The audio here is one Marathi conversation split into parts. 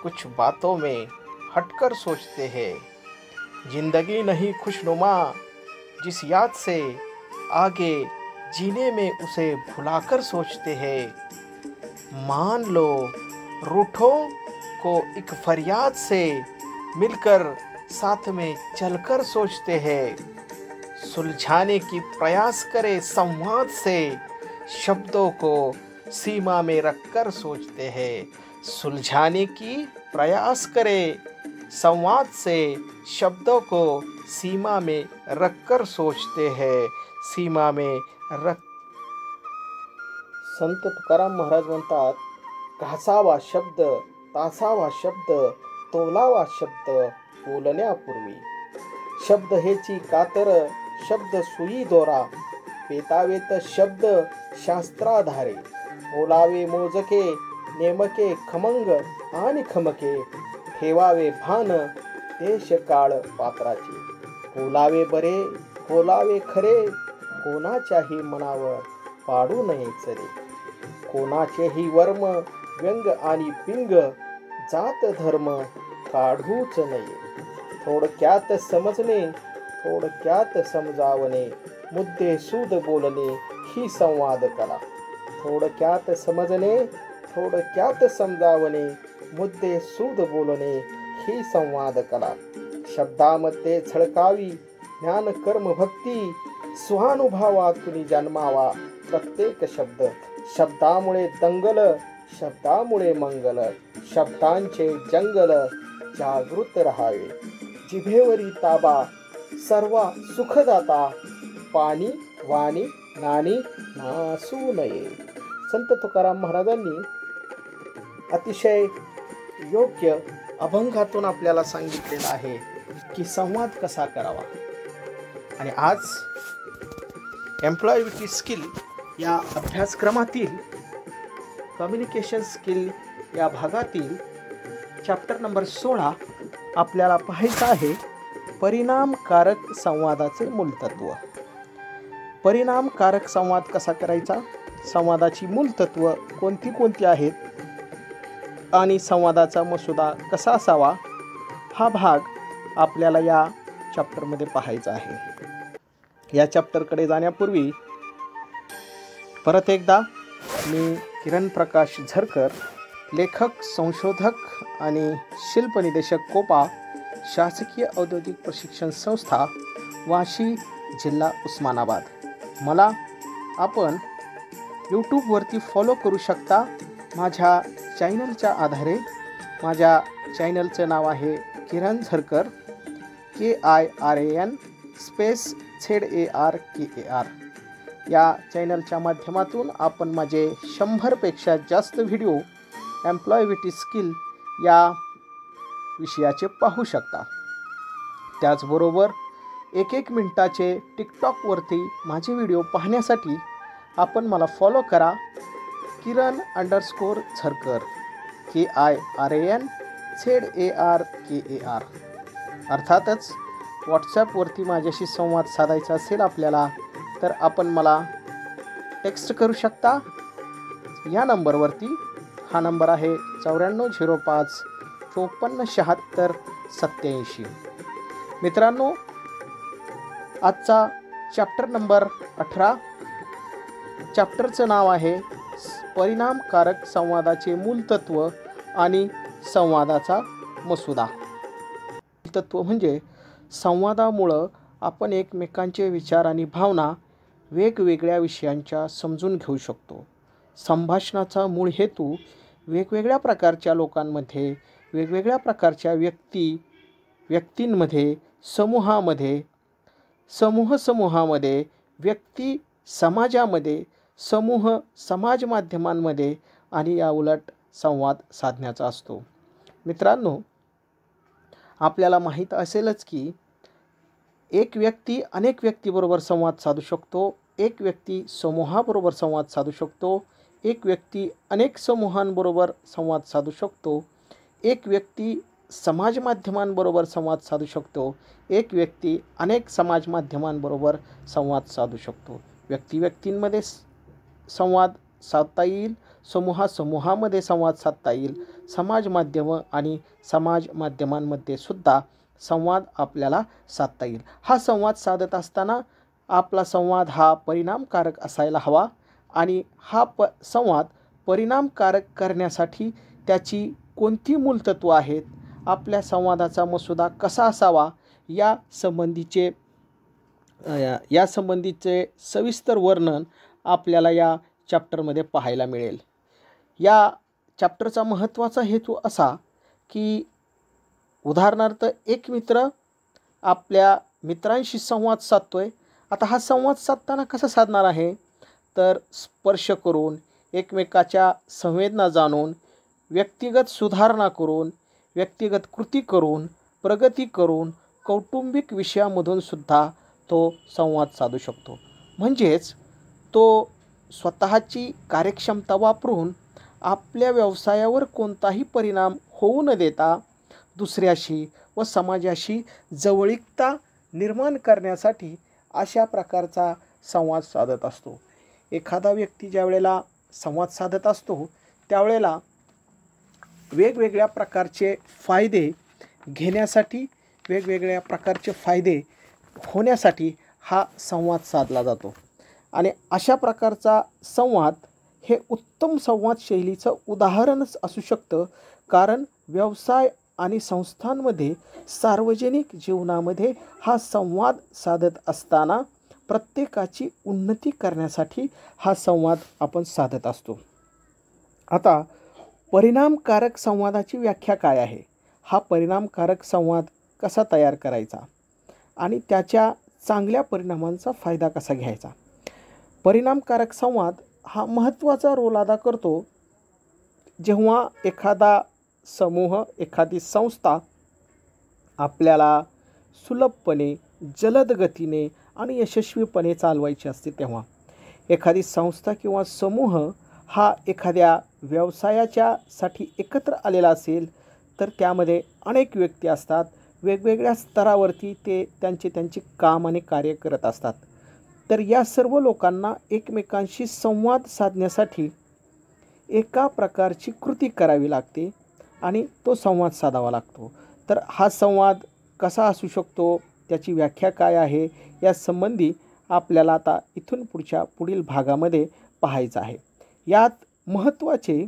कुछ बातों में हटकर सोचते हैं। जिंदगी नहीं खुशनुमा, जिस याद से आगे जीने में उसे भुलाकर सोचते हैं। मान लो रूठों को एक फरियाद से मिलकर साथ में चलकर सोचते हैं। सुलझाने की प्रयास करे संवाद से, शब्दों को सीमा में रखकर सोचते हैं। सुलझाने की प्रयास करे संवाद से, शब्दों को सीमा में रखकर सोचते हैं। सीमा में रख संत तुकाराम महाराज म्हणतात, घासावा शब्द, तासावा शब्द, तोलावा शब्द बोलण्यापूर्वी. शब्द हेची कातर, शब्द सुई दोरा, पेतावेत शब्द शास्त्राधारे. बोलावे मोजके, नेमके खमंग आणि खमके. ठेवावे भान देश काळ पात्राचे. बोलावे बरे, बोलावे खरे, कोणाच्याही मनावर पाडू नये चरे. कोणाचेही वर्म, व्यंग आणि पिंग, जात धर्म काढूच नये. थोडक्यात समजणे, थोडक्यात समजावणे, मुद्दे सूद बोलणे ही संवाद कला. थोडक्यात समजणे, थोडक्यात समजावणे, मुद्दे सूद बोलणे ही संवाद कला. शब्दामध्ये झळकावी ज्ञान कर्म भक्ती, स्वानुभवातून जन्मावा प्रत्येक शब्द. शब्दामुळे दंगल, शब्दामुळे मंगल, शब्दांचे जंगल जागृत राहावे. जिभेवरी ताबा सर्वा सुखदाता, पाणी वाणी नाणी नासू नये. संत तुकाराम महाराजांनी अतिशय योग्य अभंगातून आपल्याला सांगितलेलं आहे की संवाद कसा करावा. आणि आज एम्प्लॉयबिलिटी स्किल या अभ्यासक्रमातील कम्युनिकेशन स्किल या भागातील चॅप्टर नंबर 16 आपल्याला पाहायचं आहे. परिणामकारक संवादाचे मूलतत्व. परिणामकारक संवाद कसा करायचा, संवादाची मूलतत्व कोणती कोणती आहेत आणि संवादाचा मसुदा कसा असावा, हा भाग आपल्याला या चॅप्टरमध्ये पाहायचा आहे. या चॅप्टरकडे जाण्यापूर्वी परत एकदा मी किरण प्रकाश झरकर, लेखक, संशोधक आणि शिल्पनिदेशक कोपा, शासकीय औद्योगिक प्रशिक्षण संस्था, वाशी, जिल्हा उस्मानाबाद. मला आपण यूट्यूबवरती फॉलो करू शकता. माझ्या चॅनलच्या आधारे माझ्या चॅनलचं नाव आहे किरण झरकर, KIRAN स्पेस ZARKAR. या चॅनलच्या माध्यमातून आपण माझे 100पेक्षा जास्त व्हिडिओ एम्प्लॉयबिलिटी स्किल या विषयाचे पाहू शकता. त्याचबरोबर 1 मिनिटाचे टिकटॉकवरती माझे व्हिडिओ पाहण्यासाठी आपण मला फॉलो करा. किरण_झरकर, KIRAN ZARKAR. अर्थातच व्हॉट्सॲपवरती माझ्याशी संवाद साधायचा असेल आपल्याला तर आपण मला टेक्स्ट करू शकता या नंबरवरती. हा नंबर आहे 9405 5476 87. मित्रांनो, आजचा चॅप्टर नंबर 18, चॅप्टरचं नाव आहे परिणामकारक संवादाचे मूलतत्व आणि संवादाचा मसुदा. तत्व म्हणजे संवादामुळं आपण एकमेकांचे विचार आणि भावना वेगवेगळ्या विषयांच्या समजून घेऊ शकतो. संभाषणाचा मूळ हेतू वेगवेगळ्या प्रकारच्या लोकांमध्ये, वेगवेगळ्या प्रकारच्या व्यक्तींमध्ये, समूहामध्ये, व्यक्ती समाजामध्ये, समाज माध्यमांमध्ये आणि या उलट संवाद साधण्याचा असतो. मित्रांनो, आपल्याला माहीत असेलच की एक व्यक्ती अनेक व्यक्तीबरोबर संवाद साधू शकतो. एक व्यक्ती समूहाबरोबर संवाद साधू शकतो. एक व्यक्ती अनेक समूहांबरोबर संवाद साधू शकतो. एक व्यक्ती समाज माध्यमांबरोबर संवाद साधू शकतो. एक व्यक्ती अनेक समाज माध्यमांबरोबर संवाद साधू शकतो. व्यक्तींमध्ये संवाद साधता येईल, समूहामध्ये संवाद साधता येईल, समाज माध्यमं आणि समाज माध्यमांमध्ये सुद्धा संवाद आपल्याला साधता येईल. हा संवाद साधत असताना आपला संवाद हा परिणामकारक असायला हवा आणि हा संवाद परिणामकारक करण्यासाठी त्याची कोणती मूलतत्त्व आहेत, आपल्या संवादाचा मसुदा कसा असावा या संबंधीचे सविस्तर वर्णन आपल्याला या चॅप्टरमध्ये पाहायला मिळेल. या चॅप्टरचा महत्त्वाचा हेतू असा की उदाहरणार्थ एक मित्र आपल्या मित्रांशी संवाद साधतोय. आता हा संवाद साधताना कसा साधणार आहे, तर स्पर्श करून, एकमेकाच्या संवेदना जाणून, व्यक्तिगत सुधारणा करून, व्यक्तिगत कृती करून, प्रगती करून, कौटुंबिक विषयामधून सुद्धा तो संवाद साधू शकतो. म्हणजेच तो स्वतःची कार्यक्षमता वापरून आपल्या व्यवसायावर कोणताही परिणाम होऊ न देता दुसऱ्याशी व समाजाशी जवळीकता निर्माण करण्यासाठी अशा प्रकारचा संवाद साधत असतो. एखादा व्यक्ती ज्या वेळेला संवाद साधत असतो त्यावेळेला वेगवेगळ्या प्रकारचे फायदे घेण्यासाठी, वेगवेगळ्या प्रकारचे फायदे होण्यासाठी हा संवाद साधला जातो. आणि अशा प्रकारचा संवाद हे उत्तम संवाद शैलीचं उदाहरणच असू शकतं. कारण व्यवसाय आणि संस्थांमध्ये, सार्वजनिक जीवनामध्ये हा संवाद साधत असताना प्रत्येकाची उन्नती करण्यासाठी हा संवाद आपण साधत असतो. आता परिणामकारक संवादाची व्याख्या काय आहे, हा परिणामकारक संवाद कसा तयार करायचा आणि त्याच्या चांगल्या परिणामांचा फायदा कसा घ्यायचा. परिणामकारक संवाद हा महत्त्वाचा रोल अदा करतो जेव्हा एखादा समूह, एखादी संस्था आपल्याला सुलभपणे, जलद गतीने आणि यशस्वीपणे चालवायची असते. तेव्हा एखादी संस्था किंवा समूह हा एखाद्या व्यवसायाच्यासाठी एकत्र आलेला असेल तर त्यामध्ये अनेक व्यक्ती असतात. वेगवेगळ्या स्तरावरती ते त्यांचे काम आणि कार्य करत असतात. तर या सर्व लोकांना एकमेकांशी संवाद साधण्यासाठी एका प्रकारची कृती करावी लागते आणि तो संवाद साधावा लागतो. तर हा संवाद कसा असू शकतो, त्याची व्याख्या काय आहे, या संबंधी आपल्याला आता इथून पुढील भागामध्ये पाहायचं आहे. यात महत्त्वाचे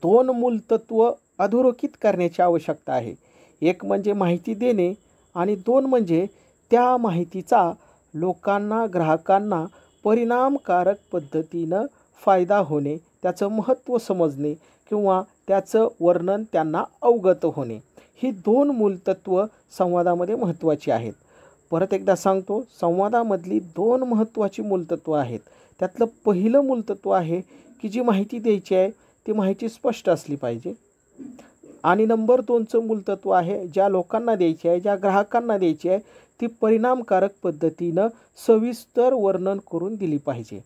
2 मूलतत्व अधोरेखित करण्याची आवश्यकता आहे. एक म्हणजे माहिती देणे आणि 2 म्हणजे त्या माहितीचा लोकांना, ग्राहकांना परिणामकारक पद्धतीनं फायदा होणे, त्याचं महत्त्व समजणे किंवा त्याचं वर्णन त्यांना अवगत होणे. ही 2 मूलतत्व संवादामध्ये महत्त्वाची आहेत. परत एकदा सांगतो, संवादामधली 2 महत्त्वाची मूलतत्व आहेत. त्यातलं पहिलं मूलतत्व आहे की जी माहिती द्यायची आहे ती माहिती स्पष्ट असली पाहिजे. आणि नंबर 2चं मूलतत्व आहे, ज्या लोकांना द्यायची आहे, ज्या ग्राहकांना द्यायची आहे ती परिणामकारक पद्धतीनं सविस्तर वर्णन करून दिली पाहिजे.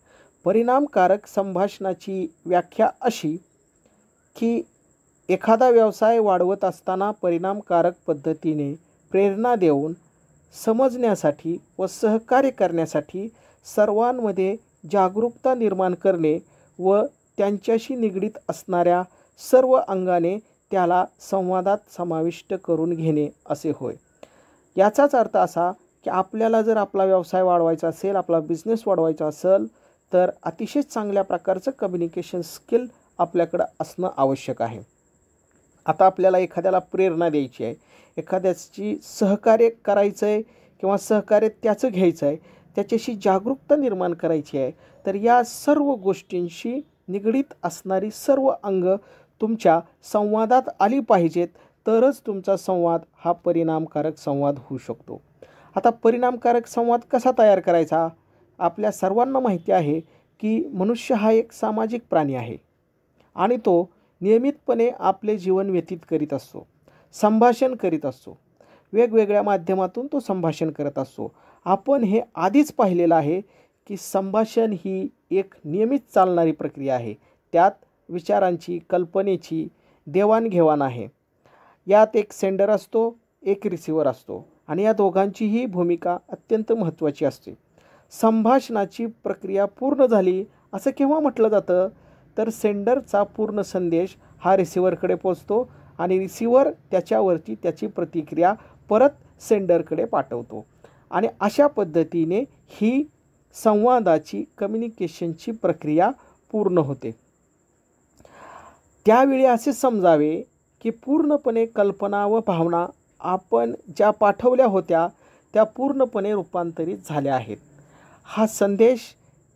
परिणामकारक संभाषणाची व्याख्या अशी की एखादा व्यवसाय वाढवत असताना परिणामकारक पद्धतीने प्रेरणा देऊन समजण्यासाठी व सहकार्य करण्यासाठी सर्वांमध्ये जागरूकता निर्माण करणे व त्यांच्याशी निगडीत असणाऱ्या सर्व अंगाने त्याला संवादात समाविष्ट करून घेणे असे होय. याचाच अर्थ असा की आपल्याला जर आपला व्यवसाय वाढवायचा असेल, आपला बिझनेस वाढवायचा असेल तर अतिशय चांगल्या प्रकारचं कम्युनिकेशन स्किल आपल्याकडं असणं आवश्यक आहे. आता आपल्याला एखाद्याला प्रेरणा द्यायची आहे, एखाद्याची सहकार्य करायचं आहे किंवा सहकार्य त्याचं घ्यायचं आहे, त्याच्याशी जागरूकता निर्माण करायची आहे, तर या सर्व गोष्टींशी निगडीत असणारी सर्व अंग तुमच्या संवादात आली पाहिजेत, तरच तुमचा संवाद हा परिणामकारक संवाद होऊ शकतो. आता परिणामकारक संवाद कसा तयार करायचा. आपल्या सर्वांना माहिती आहे की मनुष्य हा एक सामाजिक प्राणी आहे आणि तो नियमितपणे आपले जीवन व्यतीत करीत असतो, संभाषण करीत असतो, वेगवेगळ्या माध्यमातून तो संभाषण करत असतो. आपण हे आधीच पाहिलेलं आहे की संभाषण ही एक नियमित चालणारी प्रक्रिया आहे. त्यात विचारांची, कल्पनेची देवाणघेवाण आहे. यात एक सेंडर असतो, एक रिसिव्हर असतो आणि या दोघांचीही भूमिका अत्यंत महत्त्वाची असते. संभाषणाची प्रक्रिया पूर्ण झाली असं केव्हा म्हटलं जातं, तर सेंडरचा पूर्ण संदेश हा रिसिव्हरकडे पोचतो आणि रिसिव्हर त्याच्यावरती त्याची प्रतिक्रिया परत सेंडरकडे पाठवतो आणि अशा पद्धतीने ही संवादाची कम्युनिकेशनची प्रक्रिया पूर्ण होते. त्यावेळी असे समजावे की पूर्णपणे कल्पना व भावना आपण ज्या पाठवल्या होत्या त्या पूर्णपणे रूपांतरित झाल्या आहेत. हा संदेश,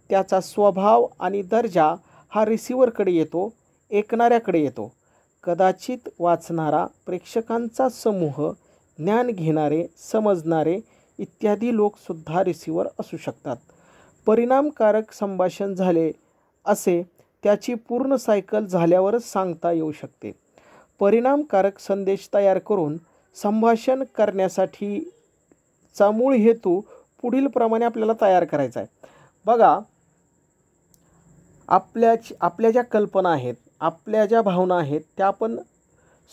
त्याचा स्वभाव आणि दर्जा हा रिसिव्हरकडे येतो, ऐकणाऱ्याकडे येतो. कदाचित वाचणारा, प्रेक्षकांचा समूह, ज्ञान घेणारे, समजणारे इत्यादी लोकसुद्धा रिसिव्हर असू शकतात. परिणामकारक संभाषण झाले असे त्याची पूर्ण सायकल झाल्यावरच सांगता येऊ शकते. परिणामकारक संदेश तयार करून संभाषण करण्यासाठीचा मूळ हेतू पुढीलप्रमाणे आपल्याला तयार करायचा आहे. बघा, आपल्या ज्या कल्पना आहेत, आपल्या ज्या भावना आहेत, त्या आपण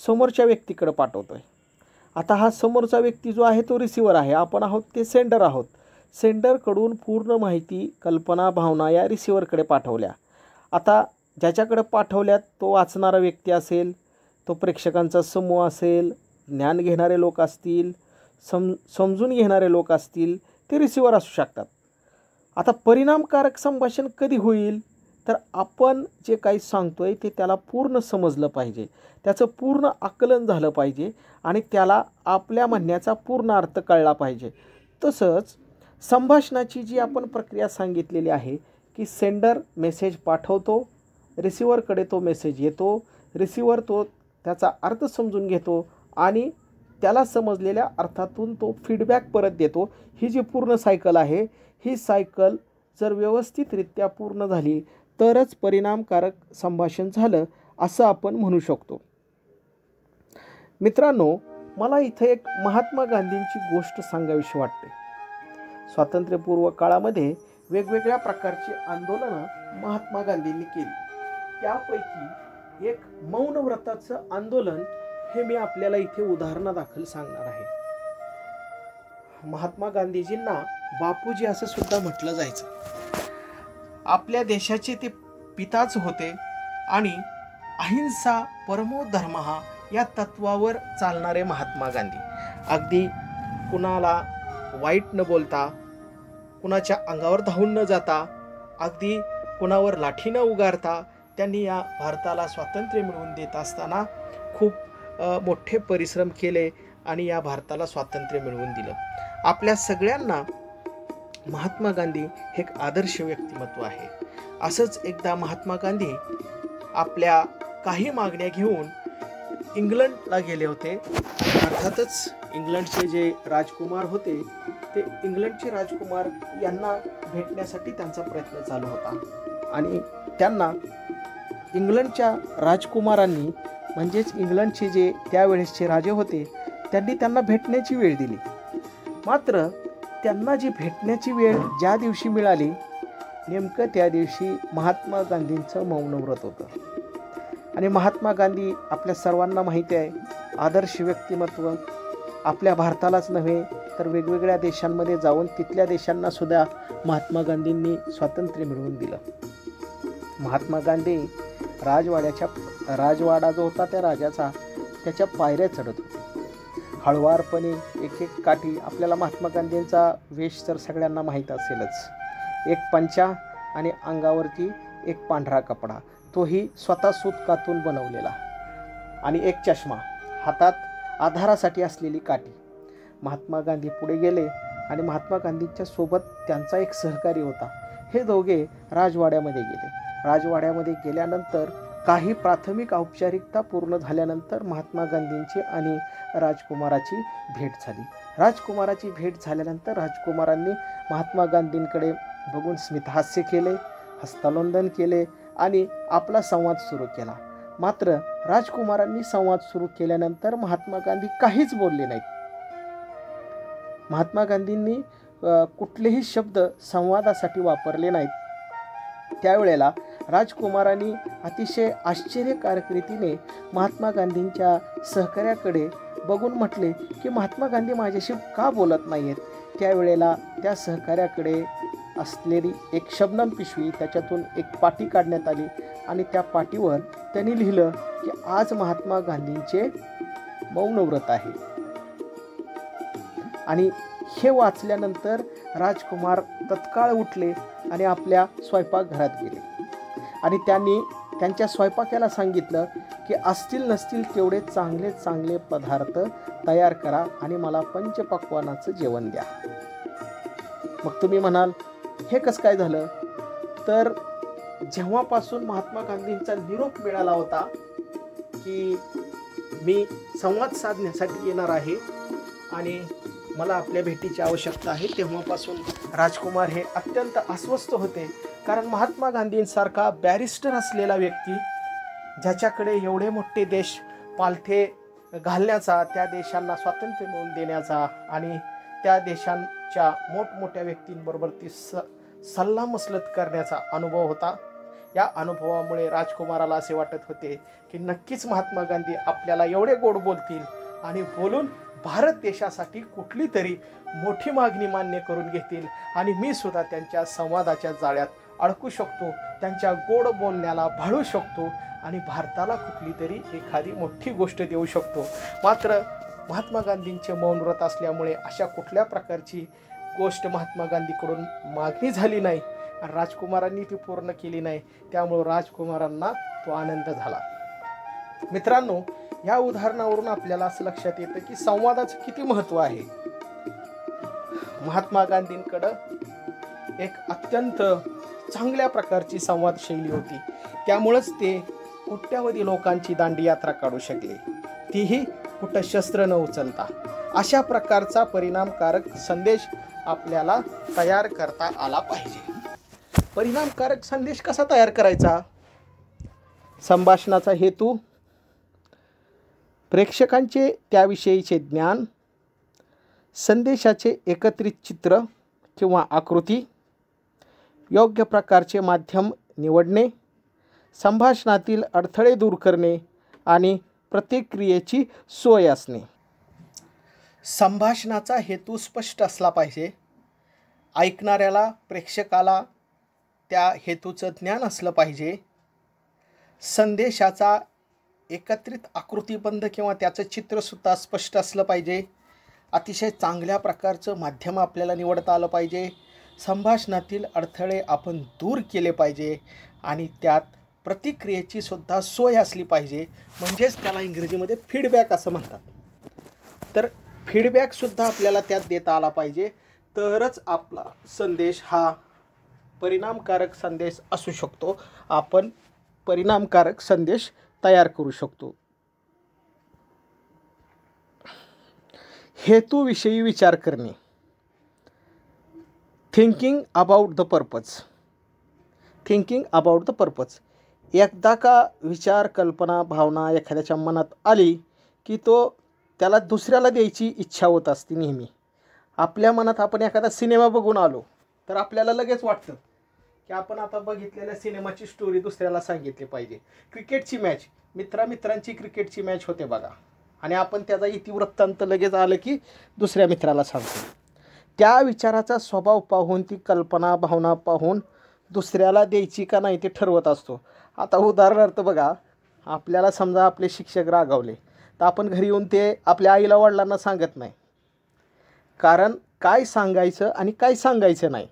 समोरच्या व्यक्तीकडे पाठवतो आहे. आता हा समोरचा व्यक्ती जो आहे तो रिसिव्हर आहे, आपण आहोत ते सेंडर आहोत. सेंडरकडून पूर्ण माहिती, कल्पना, भावना या रिसिव्हरकडे पाठवल्या. आता ज्याच्याकडे पाठवल्यात तो वाचणारा व्यक्ती असेल, तो प्रेक्षकांचा समूह असेल, ज्ञान घेणारे लोक असतील, समजून घेणारे लोक असतील, ते रिसिव्हर असू शकतात. आता परिणामकारक संभाषण कधी होईल, तर आपण जे काही सांगतोय ते त्याला पूर्ण समजलं पाहिजे, त्याचं पूर्ण आकलन झालं पाहिजे आणि त्याला आपल्या म्हणण्याचा पूर्ण अर्थ कळला पाहिजे. तसंच संभाषणाची जी आपण प्रक्रिया सांगितलेली आहे की सेंडर मेसेज पाठवतो, रिसिव्हरकडे तो मेसेज येतो, रिसिव्हर तो त्याचा अर्थ समजून घेतो आणि त्याला समजलेल्या अर्थातून तो फीडबॅक परत देतो. ही जी पूर्ण सायकल आहे, ही सायकल जर व्यवस्थितरित्या पूर्ण झाली तरच परिणामकारक संभाषण झालं असं आपण म्हणू शकतो. मित्रांनो, मला इथं एक महात्मा गांधींची गोष्ट सांगावीशी वाटते. स्वातंत्र्यपूर्व काळामध्ये वेगवेगळ्या प्रकारची आंदोलनं महात्मा गांधींनी केली. त्यापैकी एक मौन व्रताचं आंदोलन हे मी आपल्याला इथे उदाहरणादाखल सांगणार आहे. महात्मा गांधीजींना बापूजी असं सुद्धा म्हटलं जायचं. आपल्या देशाचे ते पिताच होते आणि अहिंसा परमो धर्म या तत्वावर चालणारे महात्मा गांधी. अगदी कुणाला वाईट न बोलता, कुणाच्या अंगावर धावून न जाता, अगदी कुणावर लाठी न उगारता त्यांनी या भारताला स्वातंत्र्य मिळवून देत असताना खूप मोठे परिश्रम केले आणि या भारताला स्वातंत्र्य मिळवून दिलं. आपल्या सगळ्यांना महात्मा गांधी हे एक आदर्श व्यक्तिमत्व आहे. असंच एकदा महात्मा गांधी आपल्या काही मागण्या घेऊन इंग्लंडला गेले होते. अर्थातच इंग्लंडचे जे राजकुमार होते ते इंग्लंडचे राजकुमार यांना भेटण्यासाठी त्यांचा प्रयत्न चालू होता आणि त्यांना इंग्लंडच्या राजकुमारांनी, म्हणजेच इंग्लंडचे जे त्यावेळेसचे राजे होते, त्यांनी त्यांना भेटण्याची वेळ दिली. मात्र त्यांना जी भेटण्याची वेळ ज्या दिवशी मिळाली, नेमकं त्या दिवशी महात्मा गांधींचं मौन व्रत होतं. आणि महात्मा गांधी आपल्या सर्वांना माहिती आहे, आदर्श व्यक्तिमत्व. आपल्या भारतालाच नव्हे तर वेगवेगळ्या देशांमध्ये जाऊन तिथल्या देशांना सुद्धा महात्मा गांधींनी स्वातंत्र्य मिळवून दिलं. महात्मा गांधी राजवाडा जो होता त्या राजाचा, त्याच्या पायऱ्या चढत होते. हळुवारपणे एक एक काठी. आपल्याला महात्मा गांधींचा वेश तर सगळ्यांना माहीत असेलच. एक पंचा आणि अंगावरती एक पांढरा कपडा, तोही स्वतः सूतकातून बनवलेला, आणि एक चष्मा, हातात आधारासाठी असलेली काठी. महात्मा गांधी पुढे गेले आणि महात्मा गांधींच्या सोबत त्यांचा एक सहकारी होता. हे दोघे राजवाड्यामध्ये गेले. राजवाड्यामध्ये गेल्यानंतर काही प्राथमिक औपचारिकता पूर्ण झाल्यानंतर महात्मा गांधींची आणि राजकुमाराची भेट झाली. राजकुमाराची भेट झाल्यानंतर राजकुमारांनी महात्मा गांधींकडे बघून स्मितहास्य केले, हस्तांदोलन केले आणि आपला संवाद सुरू केला. मात्र राजकुमारांनी संवाद सुरू केल्यानंतर महात्मा गांधी काहीच बोलले नाहीत. महात्मा गांधींनी कुठलेही शब्द संवादासाठी वापरले नाहीत. त्यावेळेला राजकुमारांनी अतिशय आश्चर्यकारक रीतीने महात्मा गांधींच्या सहकार्याकडे बघून म्हटले की महात्मा गांधी माझ्याशी का बोलत नाही आहेत. त्यावेळेला त्या सहकार्याकडे असलेली एक शबनम पिशवी, त्याच्यातून एक पाटी काढण्यात आली आणि त्या पाटीवर त्यांनी लिहिलं की आज महात्मा गांधींचे मौन व्रत आहे. आणि हे वाचल्यानंतर राजकुमार तत्काळ उठले आणि आपल्या स्वयंपाकघरात गेले आणि त्यांनी त्यांच्या स्वयंपाक्याला सांगितलं की असतील नसतील तेवढे चांगले चांगले पदार्थ तयार करा आणि मला पंचपक्वान्नाचं जेवण द्या. मग तुम्ही म्हणाल हे कसं काय झालं? तर जेव्हापासून महात्मा गांधींचा निरोप मिळाला होता की मी संवाद साधण्यासाठी येणार आहे आणि मला आपल्या भेटीची आवश्यकता आहे, तेव्हापासून राजकुमार हे अत्यंत अस्वस्थ होते. कारण महात्मा गांधींसारखा बॅरिस्टर असलेला व्यक्ती, ज्याच्याकडे एवढे मोठे देश पालथे घालण्याचा, त्या देशांना स्वातंत्र्य मिळवून देण्याचा आणि त्या देशांच्या मोठमोठ्या व्यक्तींबरोबर ती सल्लामसलत करण्याचा अनुभव होता. या अनुभवामुळे राजकुमाराला असे वाटत होते की नक्कीच महात्मा गांधी आपल्याला एवढे गोड बोलतील आणि बोलून भारत देशासाठी कुठली तरी मोठी मागणी मान्य करून घेतील आणि मी सुद्धा त्यांच्या संवादाच्या जाळ्यात अडकू शकतो, त्यांच्या गोड बोलण्याला भाळू शकतो आणि भारताला कुठली तरी एखादी मोठी गोष्ट देऊ शकतो. मात्र महात्मा गांधींचे मौन व्रत असल्यामुळे अशा कुठल्या प्रकारची गोष्ट महात्मा गांधीकडून मागणी झाली नाही आणि राजकुमारांनी ती पूर्ण केली नाही. त्यामुळे राजकुमारांना तो आनंद झाला. मित्रांनो, या उदाहरणावरून आपल्याला असं लक्षात येतं की संवादाचं किती महत्त्व आहे. महात्मा गांधींकडं एक अत्यंत चांगल्या प्रकारची संवाद शैली होती. त्यामुळंच ते कोट्यावधी लोकांची दांडी यात्रा काढू शकले, तीही कुठं शस्त्र न उचलता. अशा प्रकारचा परिणामकारक संदेश आपल्याला तयार करता आला पाहिजे. परिणामकारक संदेश कसा तयार करायचा? संभाषणाचा हेतू, प्रेक्षकांचे त्याविषयीचे ज्ञान, संदेशाचे एकत्रित चित्र किंवा आकृती, योग्य प्रकारचे माध्यम निवडणे, संभाषणातील अडथळे दूर करणे आणि प्रतिक्रियेची सोय असणे. संभाषणाचा हेतू स्पष्ट असला पाहिजे. ऐकणाऱ्याला, प्रेक्षकाला त्या हेतूचं ज्ञान असलं पाहिजे. संदेशाचा एकत्रित आकृतीबंध किंवा त्याचं चित्रसुद्धा स्पष्ट असलं पाहिजे. अतिशय चांगल्या प्रकारचं माध्यम आपल्याला निवडता आलं पाहिजे. संभाषणातील अडथळे आपण दूर केले पाहिजे आणि त्यात प्रतिक्रियेची सुद्धा सोय असली पाहिजे. म्हणजेच त्याला इंग्रजीमध्ये फीडबॅक असं म्हणतात. तर फीडबॅकसुद्धा आपल्याला त्यात देता आला पाहिजे. तरच आपला संदेश हा परिणामकारक संदेश असू शकतो. आपण परिणामकारक संदेश तयार करू शकतो. हेतूविषयी विचार करणे. Thinking about the purpose. Thinking about the purpose. एकदा का विचार, कल्पना, भावना एखाद्याच्या मनात आली की त्याला दुसऱ्याला द्यायची इच्छा होत असते नेहमी. आपल्या मनात आपण एखादा सिनेमा बघून आलो तर आपल्याला लगेच वाटतं की आपण आता बघितलेल्या सिनेमाची स्टोरी दुसऱ्याला सांगितली पाहिजे. क्रिकेटची मॅच, मित्रांची क्रिकेटची मॅच होते बघा, आणि आपण त्याचा इतिवृत्तांत लगेच आलं की दुसऱ्या मित्राला सांगतो. त्या विचाराचा स्वभाव पाहून, ती कल्पना, भावना पाहून दुसऱ्याला द्यायची का नाही ते ठरवत असतो. आता उदाहरणार्थ बघा, आपल्याला समजा आपले शिक्षक रागावले तर आपण घरी येऊन ते आपल्या आईला वडिलांना सांगत नाही. कारण काय सांगायचं आणि काय सांगायचं नाही.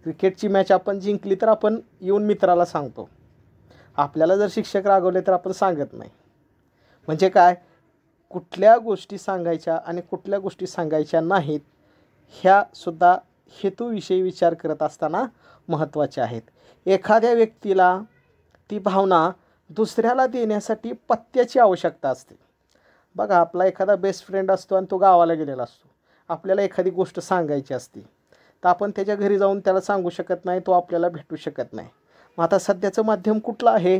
क्रिकेटची मॅच आपण जिंकली तर आपण येऊन मित्राला सांगतो. आपल्याला जर शिक्षक रागवले तर आपण सांगत नाही. म्हणजे काय, कुठल्या गोष्टी सांगायच्या आणि कुठल्या गोष्टी सांगायच्या नाहीत ह्या सुद्धा हेतूविषयी विचार करत असताना महत्त्वाच्या आहेत. एखाद्या व्यक्तीला ती भावना दुसऱ्याला देण्यासाठी पत्त्याची आवश्यकता असते. बघा, आपला एखादा बेस्ट फ्रेंड असतो आणि तो गावाला गेलेला असतो. आपल्याला एखादी गोष्ट सांगायची असते तर आपण त्याच्या घरी जाऊन त्याला सांगू शकत नाही, तो आपल्याला भेटू शकत नाही. मग आता सध्याचं माध्यम कुठलं आहे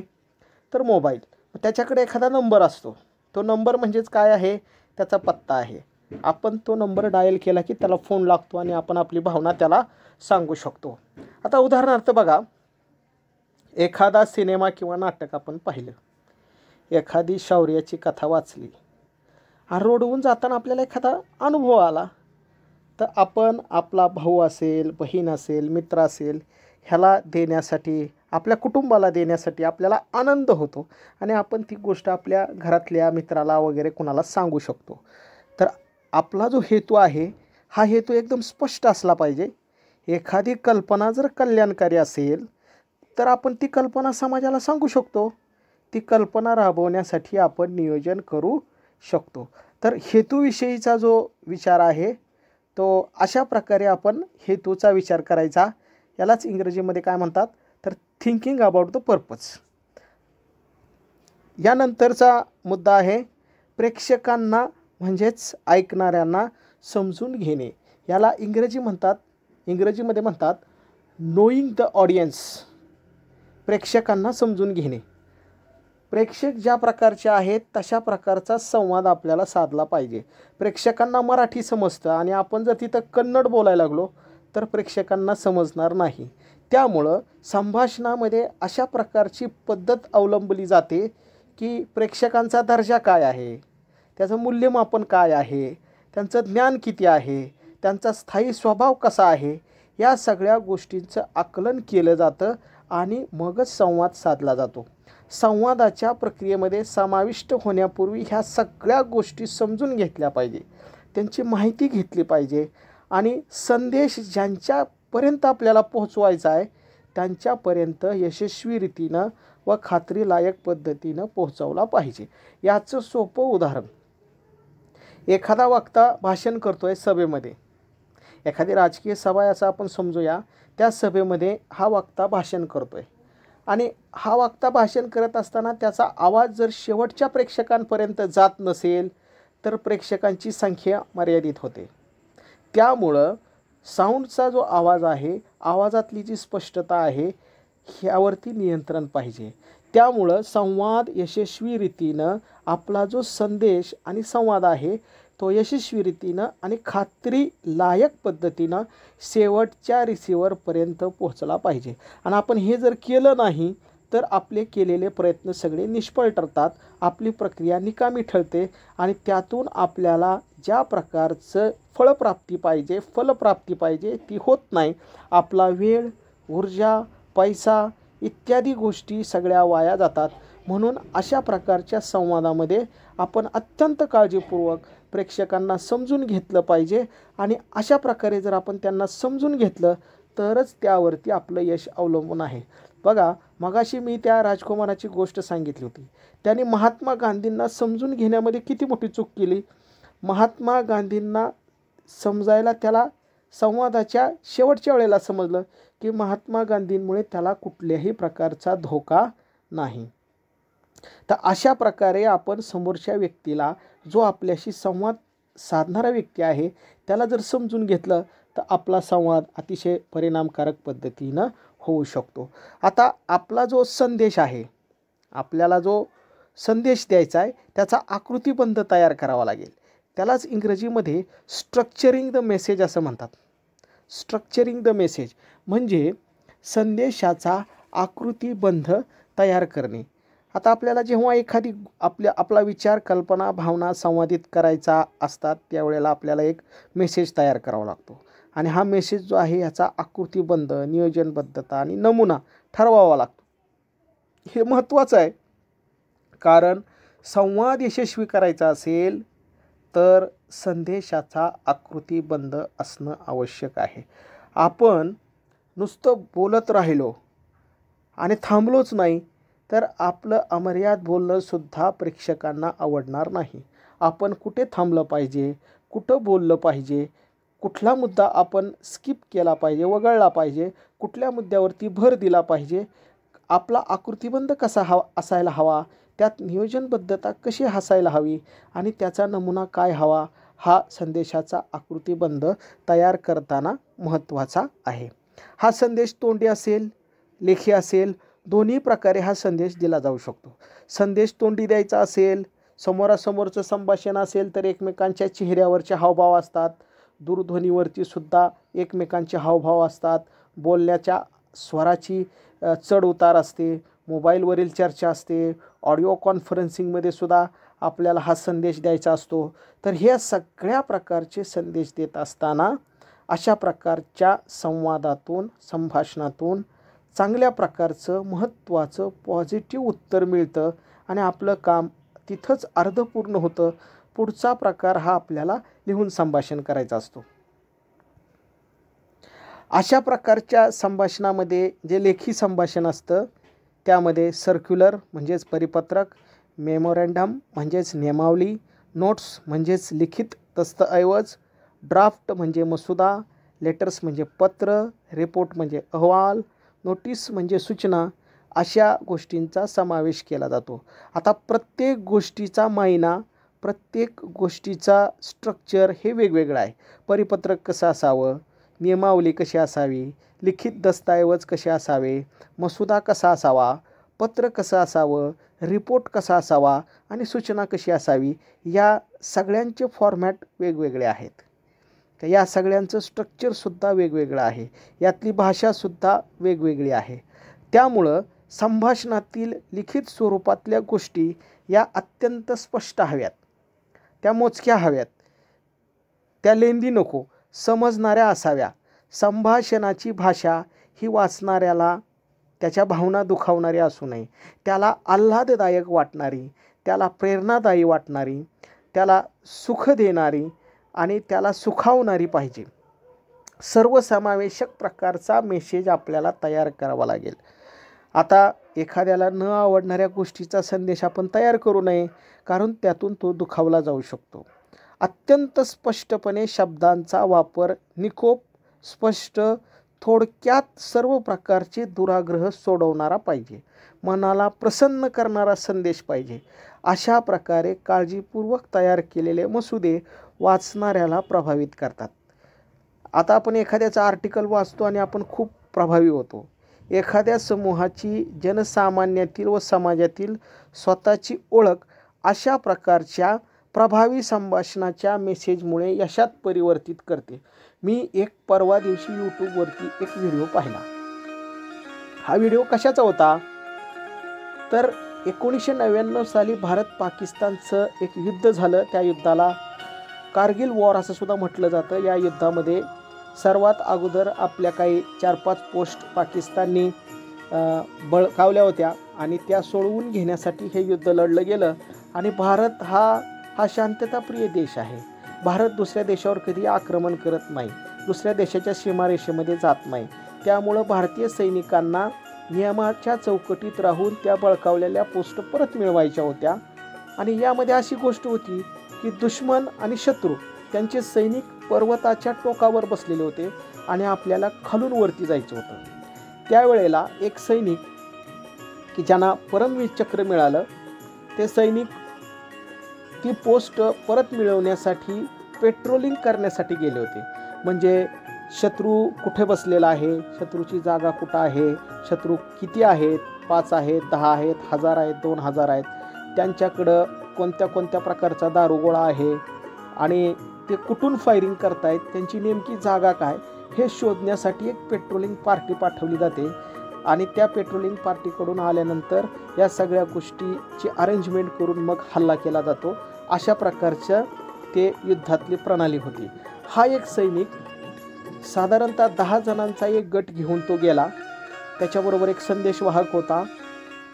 तर मोबाईल. त्याच्याकडे एखादा नंबर असतो. तो नंबर म्हणजेच काय आहे, त्याचा पत्ता आहे. आपण तो नंबर डायल केला की त्याला फोन लागतो आणि आपण आपली भावना त्याला सांगू शकतो. आता उदाहरणार्थ बघा, एखादा सिनेमा किंवा नाटक आपण पाहिलं, एखादी शौर्याची कथा वाचली आणि रोडवरून जाताना आपल्याला एखादा अनुभव आला तर आपण आपला भाऊ असेल, बहीण असेल, मित्र असेल ह्याला देण्यासाठी, आपल्या कुटुंबाला देण्यासाठी आपल्याला आनंद होतो आणि आपण ती गोष्ट आपल्या घरातल्या मित्राला वगैरे कोणाला सांगू शकतो. तर आपला जो हेतू आहे हा हेतू एकदम स्पष्ट असला पाहिजे. एखादी कल्पना जर कल्याणकारी असेल तर आपण ती कल्पना समाजाला सांगू शकतो. ती कल्पना राबवण्यासाठी आपण नियोजन करू शकतो. तर हेतूविषयीचा जो विचार आहे तो अशा प्रकारे आपण हेतूचा विचार करायचा. यालाच इंग्रजीमध्ये काय म्हणतात तर थिंकिंग अबाउट द पर्पज. यानंतरचा मुद्दा आहे प्रेक्षकांना म्हणजेच ऐकणाऱ्यांना समजून घेणे. याला इंग्रजीमध्ये म्हणतात नोईंग द ऑडियन्स. प्रेक्षकांना समजून घेणे. प्रेक्षक ज्या प्रकारचे आहेत तशा प्रकारचा संवाद आपल्याला साधला पाहिजे. प्रेक्षकांना मराठी समजतं आणि आपण जर तिथं कन्नड बोलायला लागलो तर प्रेक्षकांना समजणार नाही. त्यामुळं संभाषणामध्ये अशा प्रकारची पद्धत अवलंबली जाते की प्रेक्षकांचा दर्जा काय आहे, त्याचं मूल्यमापन काय आहे, त्यांचं ज्ञान किती आहे, त्यांचा स्थायी स्वभाव कसा आहे, या सगळ्या गोष्टींचं आकलन केलं जातं आणि मगच संवाद साधला जातो. संवादाच्या प्रक्रियेमध्ये समाविष्ट होण्यापूर्वी ह्या सगळ्या गोष्टी समजून घेतल्या पाहिजे, त्यांची माहिती घेतली पाहिजे आणि संदेश ज्यांच्यापर्यंत आपल्याला पोहोचवायचा आहे त्यांच्यापर्यंत यशस्वी रीतीनं व खात्रीलायक पद्धतीनं पोहोचवला पाहिजे. याचं सोपं उदाहरण, एखादा वक्ता भाषण करतोय सभेमध्ये, एखादी राजकीय सभा याचा आपण समजूया. त्या सभेमध्ये हा वक्ता भाषण करतोय आणि हा वक्ता भाषण करत असताना त्याचा आवाज जर शेवटच्या प्रेक्षकांपर्यंत जात नसेल तर प्रेक्षकांची संख्या मर्यादित होते. त्यामुळं साऊंडचा जो आवाज आहे, आवाजातली जी स्पष्टता आहे ह्यावरती नियंत्रण पाहिजे. त्यामुळं संवाद यशस्वी रीतीनं, आपला जो संदेश आणि संवाद आहे तो यशस्वी रीतीनं आणि खात्रीलायक पद्धतीनं शेवटच्या रिसिव्हरपर्यंत पोहोचला पाहिजे. आणि आपण हे जर केलं नाही तर आपले केलेले प्रयत्न सगळे निष्फळ ठरतात, आपली प्रक्रिया निकामी ठरते आणि त्यातून आपल्याला ज्या प्रकारचं फलप्राप्ती पाहिजे ती होत नाही. आपला वेळ, ऊर्जा, पैसा इत्यादी गोष्टी सगळ्या वाया जातात. म्हणून अशा प्रकारच्या संवादामध्ये आपण अत्यंत काळजीपूर्वक प्रेक्षकांना समजून घेतलं पाहिजे आणि अशा प्रकारे जर आपण त्यांना समजून घेतलं तरच त्यावरती आपलं यश अवलंबून आहे. बघा, मगाशी मी त्या राजकुमाराची गोष्ट सांगितली होती. त्याने महात्मा गांधींना समजून घेण्यामध्ये किती मोठी चूक केली. महात्मा गांधींना समजायला त्याला संवादाच्या शेवटच्या वेळेला समजलं की महात्मा गांधींमुळे त्याला कुठल्याही प्रकारचा धोका नाही. तर अशा प्रकारे आपण समोरच्या व्यक्तीला, जो आपल्याशी संवाद साधणारा व्यक्ती आहे, त्याला जर समजून घेतलं तर आपला संवाद अतिशय परिणामकारक पद्धतीनं होऊ शकतो. आता आपला जो संदेश आहे, आपल्याला जो संदेश द्यायचा आहे त्याचा आकृतिबंध तयार करावा लागेल. त्यालाच इंग्रजीमध्ये स्ट्रक्चरिंग द मेसेज असं म्हणतात. स्ट्रक्चरिंग द मेसेज म्हणजे संदेशाचा आकृतिबंध तयार करणे. आता आपल्याला जेव्हा एखादी आपला विचार, कल्पना, भावना संवादित करायचा असतात त्यावेळेला आपल्याला एक मेसेज तयार करावा लागतो आणि हा मेसेज जो आहे याचा आकृतिबंध, नियोजनबद्धता आणि नमुना ठरवावा लागतो. हे महत्त्वाचं आहे, कारण संवाद यशस्वी करायचा असेल तर संदेशाचा आकृतिबंध असणं आवश्यक आहे. आपण नुसतं बोलत राहिलो आणि थांबलोच नाही तर आपलं अमर्याद बोलणंसुद्धा प्रेक्षकांना आवडणार नाही. आपण कुठे थांबलं पाहिजे, कुठं बोललं पाहिजे, कुठला मुद्दा आपण स्किप केला पाहिजे, वगळला पाहिजे, कुठल्या मुद्द्यावरती भर दिला पाहिजे, आपला आकृतिबंध कसा असायला हवा, त्यात नियोजनबद्धता कशी असायला हवी आणि त्याचा नमुना काय हवा, हा संदेशाचा आकृतिबंध तयार करताना महत्त्वाचा आहे. हा संदेश तोंडी असेल, लेखी असेल, दोन्ही प्रकारे हा संदेश दिला जाऊ शकतो. संदेश तोंडी द्यायचा असेल, समोरासमोरचं संभाषण असेल तर एकमेकांच्या चेहऱ्यावरचे हावभाव असतात. दूरध्वनीवरती सुद्धा एकमेकांचे हावभाव असतात. बोलण्याच्या स्वराची चढ उतार असते. मोबाईलवरील चर्चा असते. ऑडिओ कॉन्फरन्सिंगमध्ये सुद्धा आपल्याला हा संदेश द्यायचा असतो. तर ह्या सगळ्या प्रकारचे संदेश देत असताना अशा प्रकारच्या संवादातून, संभाषणातून चांगल्या प्रकारचं महत्त्वाचं पॉझिटिव्ह उत्तर मिळतं आणि आपलं काम तिथंच अर्धपूर्ण होतं. पुढचा प्रकार हा आपल्याला लिहून संभाषण करायचा असतो. अशा प्रकारच्या संभाषणामध्ये जे लेखी संभाषण असतं त्यामध्ये सर्क्युलर म्हणजेच परिपत्रक, मेमोरँडम म्हणजेच नियमावली, नोट्स म्हणजेच लिखित दस्तऐवज, ड्राफ्ट म्हणजे मसुदा, लेटर्स म्हणजे पत्र, रिपोर्ट म्हणजे अहवाल, नोटीस म्हणजे सूचना, अशा गोष्टींचा समावेश केला जातो. आता प्रत्येक गोष्टीचा मायना, प्रत्येक गोष्टीचा स्ट्रक्चर हे वेगवेगळं आहे. परिपत्रक कसं असावं, नियमावली कशी असावी, लिखित दस्तऐवज कसे असावे, मसुदा कसा असावा, पत्र कसं असावं, रिपोर्ट कसा असावा आणि सूचना कशी असावी, या सगळ्यांचे फॉर्मॅट वेगवेगळे आहेत. तर या सगळ्यांचं स्ट्रक्चरसुद्धा वेगवेगळं आहे. यातली भाषासुद्धा वेगवेगळी आहे. त्यामुळं संभाषणातील लिखित स्वरूपातल्या गोष्टी या अत्यंत स्पष्ट हव्यात, त्या मोजक्या हव्यात, त्या लेंदी नको, समजणाऱ्या असाव्या. संभाषणाची भाषा ही वाचणाऱ्याला त्याच्या भावना दुखावणारी असू नये, त्याला आल्हाददायक वाटणारी, त्याला प्रेरणादायी वाटणारी, त्याला सुख देणारी आणि त्याला सुखावणारी पाहिजे. सर्वसमावेशक प्रकारचा मेसेज आपल्याला तयार करावा लागेल. आता एखाद्याला न आवडणाऱ्या गोष्टीचा संदेश आपण तयार करू नये, कारण त्यातून तो दुखावला जाऊ शकतो. अत्यंत स्पष्टपणे शब्दांचा वापर, निकोप, स्पष्ट, थोडक्यात सर्व प्रकारचे दुराग्रह सोडवणारा पाहिजे. मनाला प्रसन्न करणारा संदेश पाहिजे. अशा प्रकारे काळजीपूर्वक तयार केलेले मसुदे वाचणाऱ्याला प्रभावित करतात. आता आपण एखाद्याचं आर्टिकल वाचतो आणि आपण खूप प्रभावी होतो. एखाद्या समूहाची, जनसामान्यातील व समाजातील स्वतःची ओळख अशा प्रकारच्या प्रभावी संभाषणाच्या मेसेजमुळे यशात परिवर्तित करते. मी एक परवा दिवशी यूट्यूबवरती एक व्हिडिओ पाहिला. हा व्हिडिओ कशाचा होता तर 1999 साली भारत पाकिस्तानचं एक युद्ध झालं. त्या युद्धाला कारगिल वॉर असं सुद्धा म्हटलं जातं. या युद्धामध्ये सर्वात अगोदर आपल्या काही 4-5 पोस्ट पाकिस्ताननी बळकावल्या होत्या आणि त्या सोडवून घेण्यासाठी हे युद्ध लढलं गेलं. आणि भारत हा शांतताप्रिय देश आहे. भारत दुसऱ्या देशावर कधी आक्रमण करत नाही, दुसऱ्या देशाच्या सीमारेषेमध्ये जात नाही. त्यामुळं भारतीय सैनिकांना नियमाच्या चौकटीत राहून त्या बळकावलेल्या पोस्ट परत मिळवायच्या होत्या. आणि यामध्ये अशी गोष्ट होती की दुश्मन आणि शत्रू त्यांचे सैनिक पर्वताच्या टोकावर बसलेले होते आणि आपल्याला खालून वरती जायचं होतं. त्यावेळेला एक सैनिक की ज्यांना परमवीर चक्र मिळालं, ते सैनिक ती पोस्ट परत मिळवण्यासाठी पेट्रोलिंग करण्यासाठी गेले होते. म्हणजे शत्रू कुठे बसलेला आहे, शत्रूची जागा कुठं आहे, शत्रू किती आहेत, 5 आहेत, 10 आहेत, 1000 आहेत, 2000 आहेत, त्यांच्याकडं कोणत्या कोणत्या प्रकारचा दारुगोळा आहे आणि ते कुठून फायरिंग करतायत, त्यांची नेमकी जागा काय, हे शोधण्यासाठी एक पेट्रोलिंग पार्टी पाठवली जाते. आणि त्या पेट्रोलिंग पार्टीकडून आल्यानंतर या सगळ्या गोष्टीची अरेंजमेंट करून मग हल्ला केला जातो. अशा प्रकारचं ते युद्धातली प्रणाली होती. हा एक सैनिक साधारणतः 10 जणांचा एक गट घेऊन तो गेला. त्याच्याबरोबर एक संदेशवाहक होता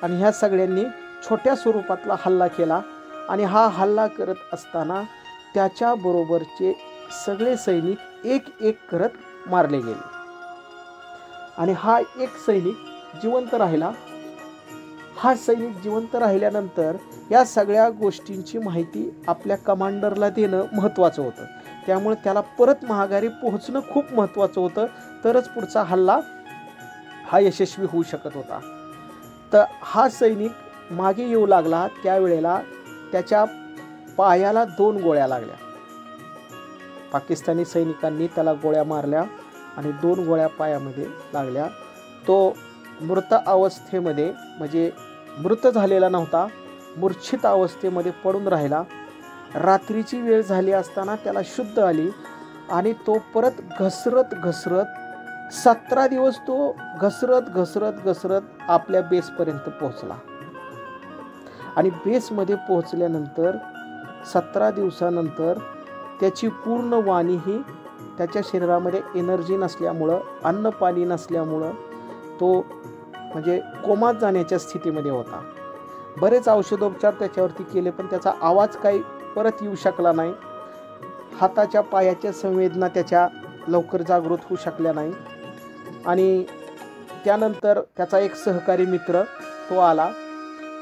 आणि ह्या सगळ्यांनी छोट्या स्वरूपातला हल्ला केला. आणि हा हल्ला करत असताना त्याच्याबरोबरचे सगळे सैनिक एक एक करत मारले गेले आणि हा एक सैनिक जिवंत राहिला. हा सैनिक जिवंत राहिल्यानंतर या सगळ्या गोष्टींची माहिती आपल्या कमांडरला देणं महत्त्वाचं होतं. त्यामुळे त्याला परत माघारी पोहोचणं खूप महत्त्वाचं होतं, तरच पुढचा हल्ला हा यशस्वी होऊ शकत होता. तर हा सैनिक मागे येऊ लागला. त्यावेळेला त्याच्या पायाला 2 गोळ्या लागल्या. पाकिस्तानी सैनिकांनी त्याला गोळ्या मारल्या आणि 2 गोळ्या पायामध्ये लागल्या. तो मृत अवस्थेमध्ये, म्हणजे मृत झालेला नव्हता, मूर्छित अवस्थेमध्ये पडून राहिला. रात्रीची वेळ झाली असताना त्याला शुद्ध आली आणि तो परत घसरत 17 दिवस तो घसरत आपल्या बेसपर्यंत पोहोचला. आणि बेसमध्ये पोहोचल्यानंतर 17 दिवसानंतर त्याची पूर्ण वाणी ही त्याच्या शरीरामध्ये एनर्जी नसल्यामुळं, अन्न पाणी नसल्यामुळं तो म्हणजे कोमात जाण्याच्या स्थितीमध्ये होता. बरेच औषधोपचार त्याच्यावरती केले पण त्याचा आवाज काही परत येऊ शकला नाही. हाताच्या पायाच्या संवेदना त्याच्या लवकर जागृत होऊ शकल्या नाही. आणि त्यानंतर त्याचा एक सहकारी मित्र तो आला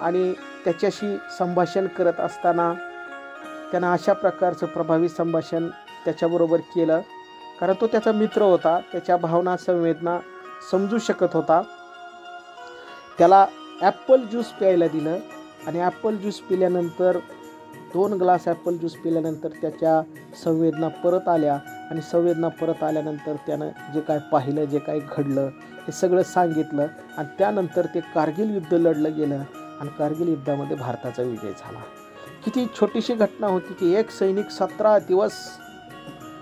आणि त्याच्याशी संभाषण करत असताना त्यानं अशा प्रकारचं प्रभावी संभाषण त्याच्याबरोबर केलं, कारण तो त्याचा मित्र होता, त्याच्या भावना संवेदना समजू शकत होता. त्याला ॲपल ज्यूस प्यायला दिलं आणि ॲपल ज्यूस पिल्यानंतर 2 ग्लास ॲपल ज्यूस पिल्यानंतर त्याच्या संवेदना परत आल्या आणि संवेदना परत आल्यानंतर त्यानं जे काय पाहिलं, जे काय घडलं हे सगळं सांगितलं. आणि त्यानंतर ते कारगिल युद्ध लढलं गेलं आणि कारगिल युद्धामध्ये भारताचा विजय झाला. किती छोटीशी घटना होती की एक सैनिक 17 दिवस